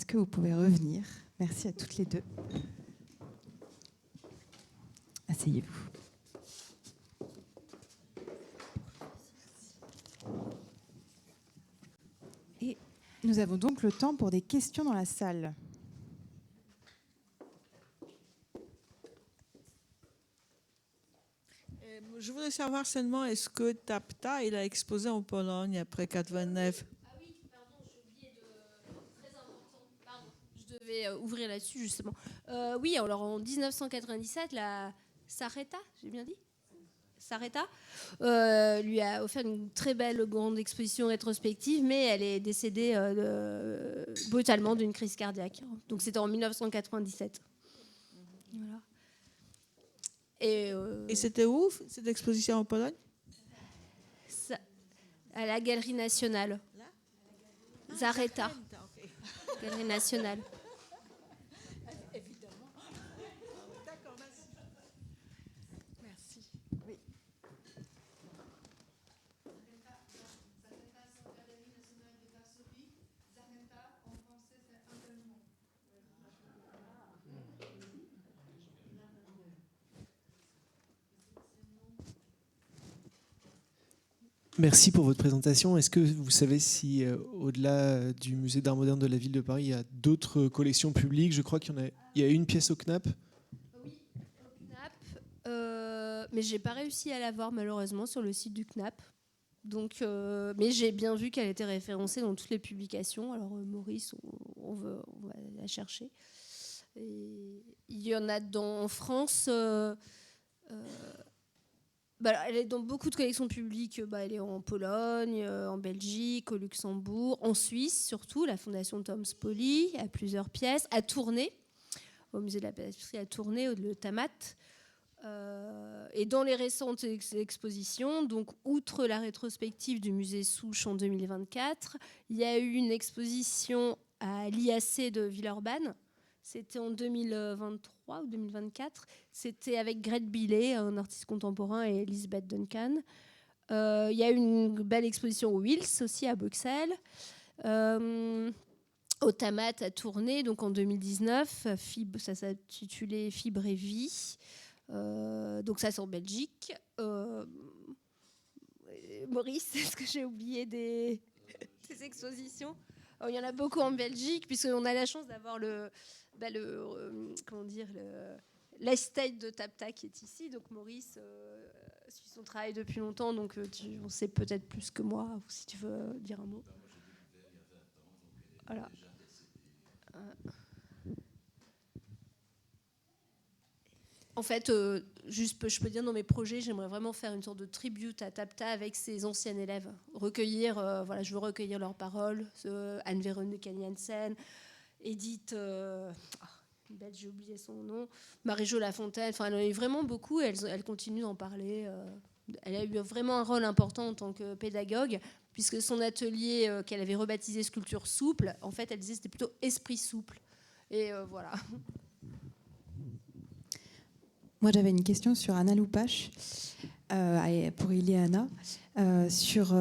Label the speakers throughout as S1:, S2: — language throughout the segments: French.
S1: est-ce que vous pouvez revenir? Merci à toutes les deux. Asseyez-vous. Et nous avons donc le temps pour des questions dans la salle.
S2: Je voulais savoir seulement, est-ce que Tapta, il a exposé en Pologne après 89?
S3: Ah oui, pardon, j'ai oublié de... Très important, pardon, je devais ouvrir là-dessus justement. Oui, alors en 1997, la Sareta, j'ai bien dit Sareta, lui a offert une très belle grande exposition rétrospective, mais elle est décédée brutalement d'une crise cardiaque. Donc c'était en 1997. Voilà.
S2: Et c'était où, cette exposition en Pologne?
S3: À la Galerie Nationale.
S2: Là?
S3: Zareta. Okay. Galerie Nationale.
S2: Évidemment. D'accord, merci. Merci. Oui.
S4: Merci pour votre présentation. Est-ce que vous savez si, au-delà du musée d'art moderne de la ville de Paris, il y a d'autres collections publiques? Je crois qu'il y a une pièce au CNAP.
S3: Oui, au CNAP. Mais j'ai pas réussi à la voir malheureusement sur le site du CNAP. Donc, mais j'ai bien vu qu'elle était référencée dans toutes les publications. Alors Maurice, on va la chercher. Et il y en a en France. Elle est dans beaucoup de collections publiques. Elle est en Pologne, en Belgique, au Luxembourg, en Suisse surtout. La Fondation Tom Spoli a plusieurs pièces. À Tournai, au musée de la pâtisserie à Tournai, le Tamat. Et dans les récentes expositions, donc outre la rétrospective du musée Souche en 2024, il y a eu une exposition à l'IAC de Villeurbanne. C'était en 2023 ou 2024. C'était avec Grete Billet, un artiste contemporain, et Elisabeth Duncan. Il y a eu une belle exposition au Wills aussi à Bruxelles. Au Tamat à Tournai, donc en 2019. Ça s'intitulait Fibre et Vie. Donc ça c'est en Belgique. Maurice, est-ce que j'ai oublié des expositions? Il y en a beaucoup en Belgique, puisqu'on a la chance d'avoir le l'estate de Tapta qui est ici. Donc Maurice suit son travail depuis longtemps, donc on sait peut-être plus que moi, si tu veux dire un mot. Voilà. En fait, je peux dire dans mes projets, j'aimerais vraiment faire une sorte de tribute à Tapta avec ses anciens élèves. Recueillir, je veux recueillir leurs paroles. Anne-Véronique Jensen, Edith, j'ai oublié son nom, Marie-Jo Lafontaine. Enfin, elle en a eu vraiment beaucoup. Elle continue d'en parler. Elle a eu vraiment un rôle important en tant que pédagogue, puisque son atelier qu'elle avait rebaptisé Sculpture souple, en fait, elle disait que c'était plutôt esprit souple. Et voilà.
S1: Moi, j'avais une question sur Anna Lupache, pour Ileana, sur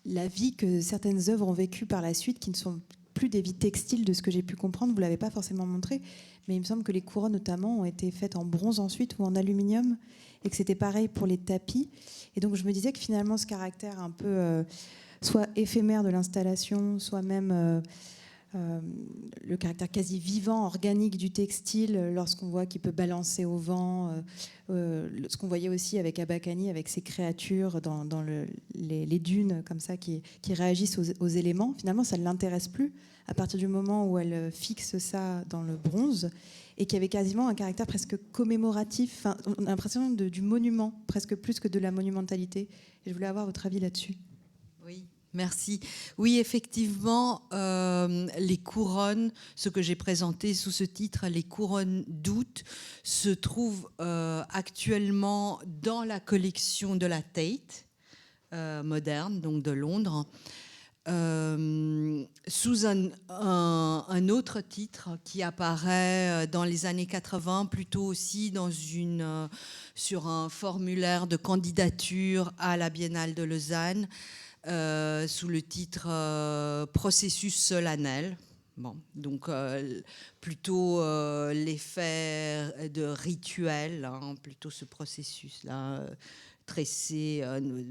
S1: la vie que certaines œuvres ont vécue par la suite, qui ne sont plus des vies textiles, de ce que j'ai pu comprendre. Vous ne l'avez pas forcément montré, mais il me semble que les couronnes, notamment, ont été faites en bronze ensuite ou en aluminium, et que c'était pareil pour les tapis. Et donc, je me disais que finalement, ce caractère un peu soit éphémère de l'installation, soit même... le caractère quasi vivant, organique du textile, lorsqu'on voit qu'il peut balancer au vent, ce qu'on voyait aussi avec Abakani, avec ses créatures dans les dunes comme ça qui réagissent aux éléments. Finalement, ça ne l'intéresse plus à partir du moment où elle fixe ça dans le bronze, et qui avait quasiment un caractère presque commémoratif. Enfin, on a l'impression du monument, presque plus que de la monumentalité. Et je voulais avoir votre avis là-dessus.
S5: Oui. Merci. Oui, effectivement, les couronnes, ce que j'ai présenté sous ce titre, les couronnes d'août, se trouvent actuellement dans la collection de la Tate moderne, donc de Londres, sous un autre titre qui apparaît dans les années 80, plutôt aussi sur un formulaire de candidature à la Biennale de Lausanne. sous le titre Processus solennel. Bon, donc plutôt l'effet de rituel, hein, plutôt ce processus-là, tresser,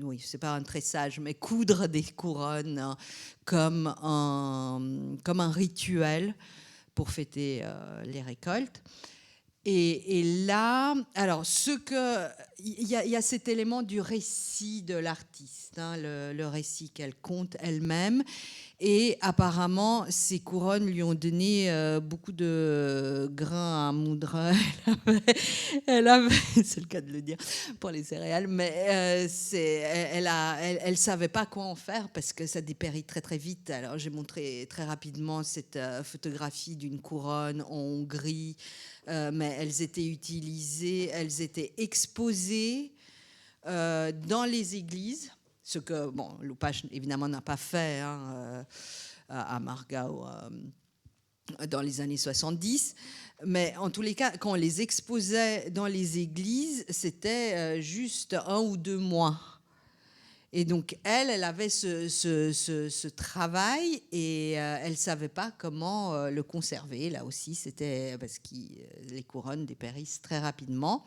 S5: oui, c'est pas un tressage, mais coudre des couronnes, hein, comme un rituel pour fêter les récoltes. Et là, alors, il y a cet élément du récit de l'artiste, hein, le récit qu'elle conte elle-même. Et apparemment, ces couronnes lui ont donné beaucoup de grains à moudre. C'est le cas de le dire pour les céréales, mais elle savait pas quoi en faire parce que ça dépérit très très vite. Alors j'ai montré très rapidement cette photographie d'une couronne en Hongrie, mais elles étaient utilisées, elles étaient exposées dans les églises. Ce que, bon, Loupache, évidemment, n'a pas fait, hein, à Margao dans les années 70. Mais en tous les cas, quand on les exposait dans les églises, c'était juste 1 ou 2 mois. Et donc, elle avait ce travail et elle ne savait pas comment le conserver. Là aussi, c'était parce que les couronnes dépérissent très rapidement.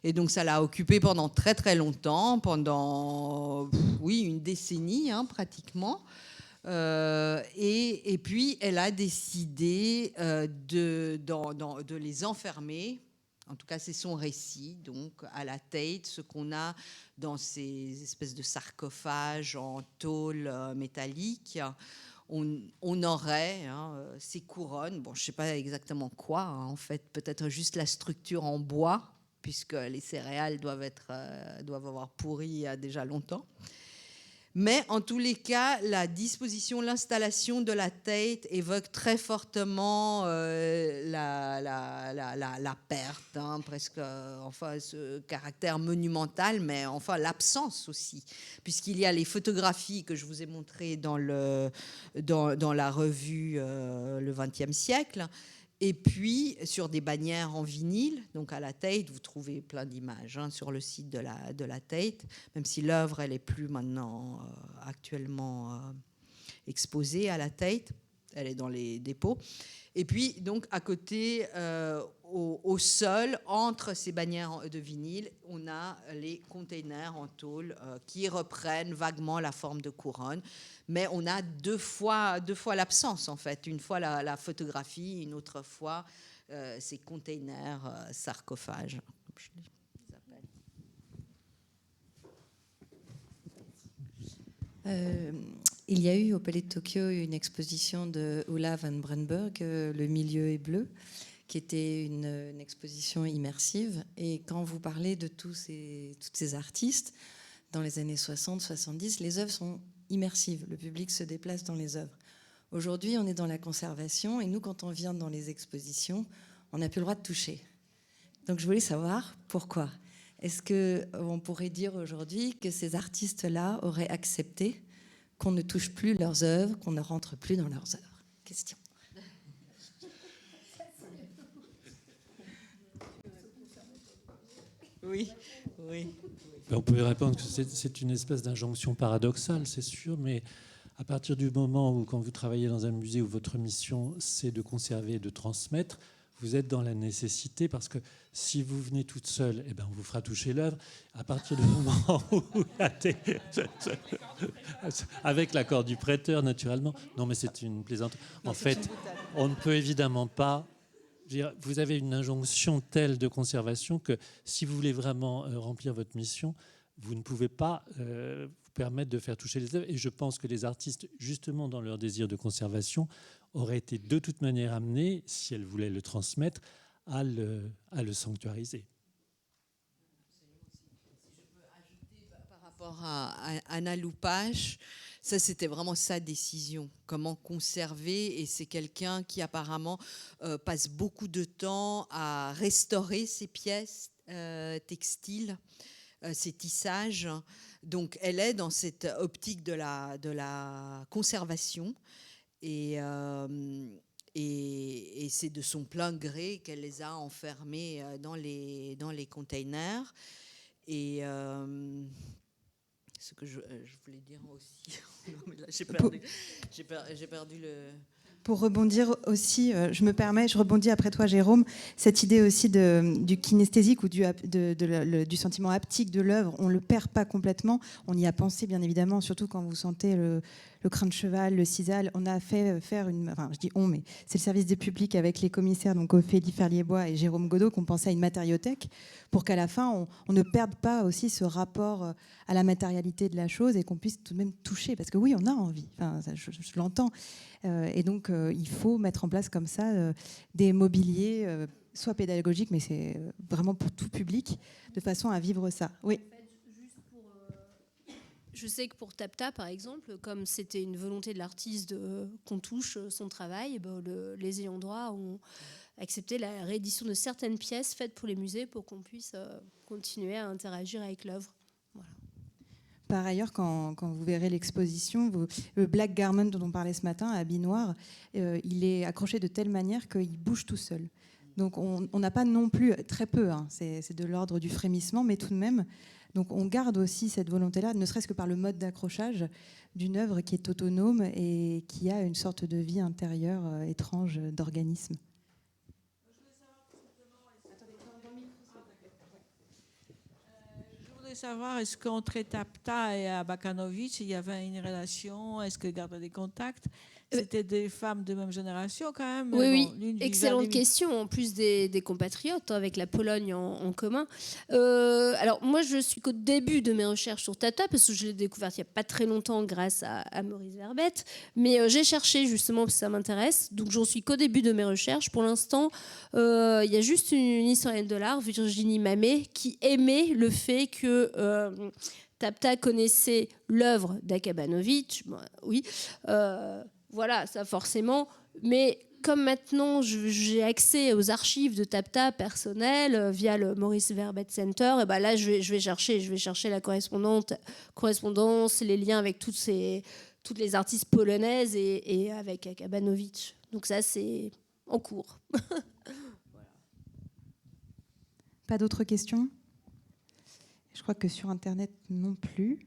S5: Et donc, ça l'a occupée pendant très, très longtemps, pendant, oui, une décennie, hein, pratiquement. Et puis, elle a décidé de les enfermer. En tout cas, c'est son récit, donc, à la Tate, ce qu'on a dans ces espèces de sarcophages en tôle métallique. On aurait, hein, ces couronnes, bon, je ne sais pas exactement quoi, hein, en fait, peut-être juste la structure en bois, puisque les céréales doivent avoir pourri il y a déjà longtemps. Mais en tous les cas, la disposition, l'installation de la Tate évoque très fortement la perte, hein, presque, enfin, ce caractère monumental, mais enfin l'absence aussi, puisqu'il y a les photographies que je vous ai montrées dans la revue Le XXe siècle. Et puis, sur des bannières en vinyle, donc à la Tate, vous trouvez plein d'images, hein, sur le site de la Tate, même si l'œuvre, elle n'est plus maintenant actuellement exposée à la Tate, elle est dans les dépôts. Et puis, donc, à côté, au sol, entre ces bannières de vinyle, on a les containers en tôle qui reprennent vaguement la forme de couronne. Mais on a deux fois l'absence, en fait. Une fois la photographie, une autre fois ces containers sarcophages, comme je les appelle.
S6: Il y a eu au Palais de Tokyo une exposition de Ulla van Brenberg, Le milieu est bleu, qui était une exposition immersive. Et quand vous parlez de toutes ces artistes, dans les années 60-70, les œuvres sont immersives. Le public se déplace dans les œuvres. Aujourd'hui, on est dans la conservation. Et nous, quand on vient dans les expositions, on n'a plus le droit de toucher. Donc je voulais savoir pourquoi. Est-ce qu'on pourrait dire aujourd'hui que ces artistes-là auraient accepté qu'on ne touche plus leurs œuvres, qu'on ne rentre plus dans leurs œuvres? Question.
S5: Oui.
S7: On peut répondre que c'est une espèce d'injonction paradoxale, c'est sûr, mais à partir du moment où, quand vous travaillez dans un musée où votre mission, c'est de conserver et de transmettre, vous êtes dans la nécessité, parce que si vous venez toute seule, eh ben on vous fera toucher l'œuvre. À partir du moment où avec l'accord du prêteur, naturellement. Non, mais c'est une plaisanterie. En fait, on ne peut évidemment pas. Vous avez une injonction telle de conservation que si vous voulez vraiment remplir votre mission, vous ne pouvez pas vous permettre de faire toucher les œuvres. Et je pense que les artistes, justement dans leur désir de conservation, auraient été de toute manière amenés, si elles voulaient le transmettre, à le sanctuariser.
S5: Par rapport à Anna Loupache, ça c'était vraiment sa décision, comment conserver, et c'est quelqu'un qui apparemment passe beaucoup de temps à restaurer ses pièces textiles, ses tissages. Donc elle est dans cette optique de la conservation, et c'est de son plein gré qu'elle les a enfermés dans les containers. Et ce que je voulais dire aussi. Non, mais là, j'ai perdu le...
S1: Pour rebondir aussi, je me permets, je rebondis après toi, Jérôme, cette idée aussi du kinesthésique ou du sentiment haptique de l'œuvre, on ne le perd pas complètement. On y a pensé, bien évidemment, surtout quand vous sentez le crin de cheval, le sisal. On a fait faire enfin, je dis on, mais c'est le service des publics avec les commissaires, donc Ophélie Ferlier-Bois et Jérôme Godot, qu'on pensait à une matériothèque pour qu'à la fin, on ne perde pas aussi ce rapport à la matérialité de la chose et qu'on puisse tout de même toucher. Parce que oui, on a envie, enfin, ça, je l'entends. Et donc, il faut mettre en place comme ça des mobiliers, soit pédagogiques, mais c'est vraiment pour tout public, de façon à vivre ça. Oui.
S3: Je sais que pour Tapta, par exemple, comme c'était une volonté de l'artiste qu'on touche son travail, les ayants droit ont accepté la réédition de certaines pièces faites pour les musées pour qu'on puisse continuer à interagir avec l'œuvre. Voilà.
S1: Par ailleurs, quand vous verrez l'exposition, le black garment dont on parlait ce matin, habit noir, il est accroché de telle manière qu'il bouge tout seul. Donc on n'a pas non plus, très peu, hein, c'est de l'ordre du frémissement, mais tout de même, donc on garde aussi cette volonté-là, ne serait-ce que par le mode d'accrochage d'une œuvre qui est autonome et qui a une sorte de vie intérieure étrange d'organisme.
S2: Je voulais savoir, est-ce qu'entre Tapta et Abakanovic, il y avait une relation? Est-ce qu'ils gardaient des contacts? C'était des femmes de même génération quand même.
S3: Oui,
S2: bon,
S3: oui. Excellente question. En plus des compatriotes, avec la Pologne en commun. Alors moi, je suis qu'au début de mes recherches sur Tapta, parce que je l'ai découverte il n'y a pas très longtemps grâce à Maurice Verbette. Mais j'ai cherché justement parce que ça m'intéresse. Donc j'en suis qu'au début de mes recherches. Pour l'instant, il y a juste une historienne de l'art, Virginie Mamet, qui aimait le fait que Tapta connaissait l'œuvre d'Akabanovic. Bon, oui. Voilà, ça forcément. Mais comme maintenant j'ai accès aux archives de Tapta personnelles via le Maurice Verbette Center, et ben là je vais chercher la correspondance, les liens avec toutes les artistes polonaises et avec Akabanovic. Donc ça c'est en cours.
S1: Voilà. Pas d'autres questions? Je crois que sur Internet non plus.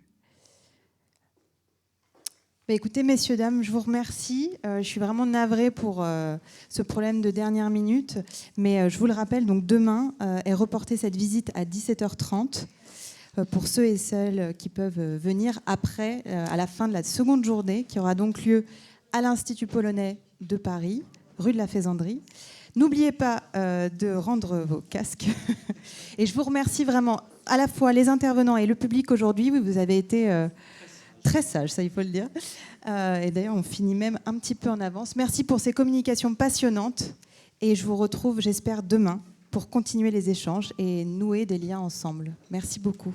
S1: Bah écoutez, messieurs, dames, je vous remercie. Je suis vraiment navrée pour ce problème de dernière minute. Mais je vous le rappelle, donc demain est reportée cette visite à 17h30 pour ceux et celles qui peuvent venir après, à la fin de la seconde journée, qui aura donc lieu à l'Institut polonais de Paris, rue de la Faisanderie. N'oubliez pas de rendre vos casques. Et je vous remercie vraiment à la fois les intervenants et le public aujourd'hui. Vous avez été... très sage, ça il faut le dire. Et d'ailleurs, on finit même un petit peu en avance. Merci pour ces communications passionnantes. Et je vous retrouve, j'espère, demain pour continuer les échanges et nouer des liens ensemble. Merci beaucoup.